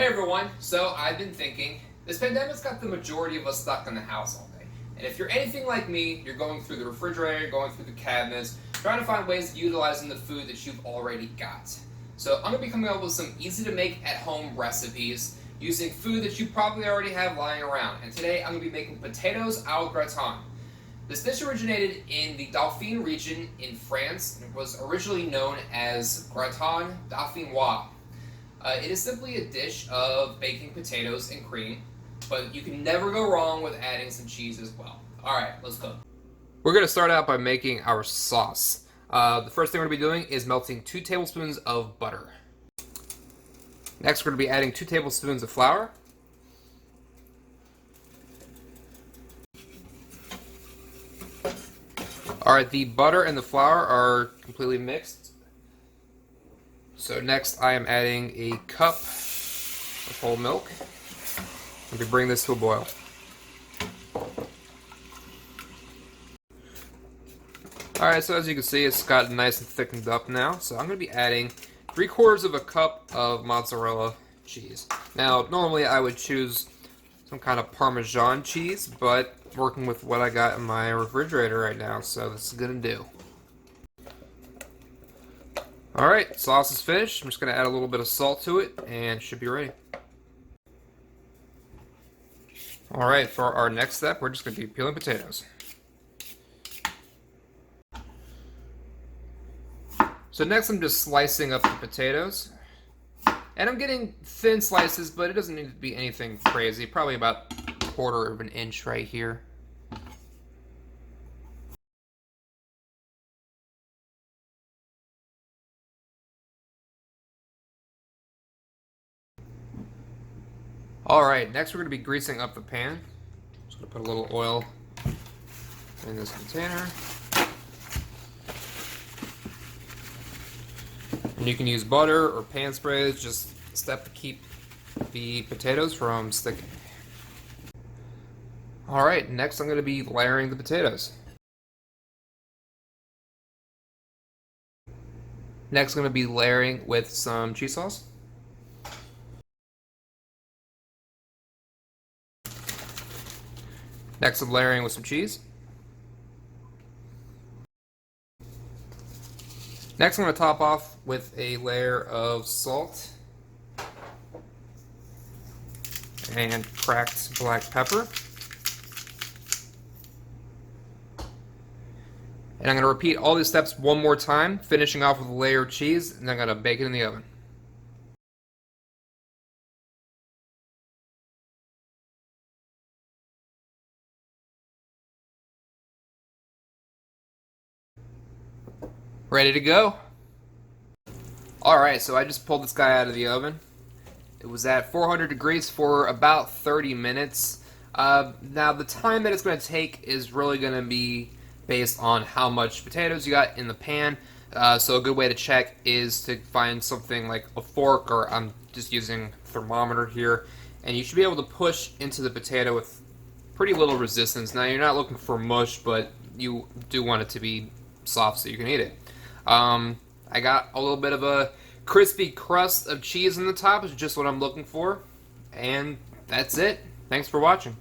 Hey everyone, so I've been thinking, this pandemic's got the majority of us stuck in the house all day. And if you're anything like me, you're going through the refrigerator, going through the cabinets, trying to find ways of utilizing the food that you've already got. So I'm going to be coming up with some easy to make at home recipes using food that you probably already have lying around. And today I'm going to be making potatoes au gratin. This dish originated in the Dauphine region in France and was originally known as gratin dauphinois. It is simply a dish of baking potatoes and cream, but you can never go wrong with adding some cheese as well. Alright, let's go. We're going to start out by making our sauce. The first thing we're going to be doing is melting 2 tablespoons of butter. Next, we're going to be adding 2 tablespoons of flour. Alright, the butter and the flour are completely mixed. So next I am adding a cup of whole milk. Let me bring this to a boil. Alright, so as you can see, it's gotten nice and thickened up now. So I'm going to be adding 3/4 of a cup of mozzarella cheese. Now, normally I would choose some kind of parmesan cheese, but working with what I got in my refrigerator right now, so this is going to do. Alright, sauce is finished. I'm just going to add a little bit of salt to it, and it should be ready. Alright, for our next step, we're just going to be peeling potatoes. So next I'm just slicing up the potatoes. And I'm getting thin slices, but it doesn't need to be anything crazy. Probably about 1/4 of an inch right here. Alright, next we're going to be greasing up the pan. Just going to put a little oil in this container. And you can use butter or pan sprays, just a step to keep the potatoes from sticking. Alright, next I'm going to be layering the potatoes. Next I'm going to be layering with some cheese sauce. Next I'm layering with some cheese. Next I'm going to top off with a layer of salt and cracked black pepper. And I'm going to repeat all these steps one more time, finishing off with a layer of cheese, and then I'm going to bake it in the oven. Ready to go? Alright, so I just pulled this guy out of the oven. It was at 400 degrees for about 30 minutes. Now the time that it's going to take is really going to be based on how much potatoes you got in the pan. So a good way to check is to find something like a fork, or I'm just using a thermometer here, and you should be able to push into the potato with pretty little resistance. Now you're not looking for mush, but you do want it to be soft so you can eat it. I got a little bit of a crispy crust of cheese on the top, is just what I'm looking for. And that's it. Thanks for watching.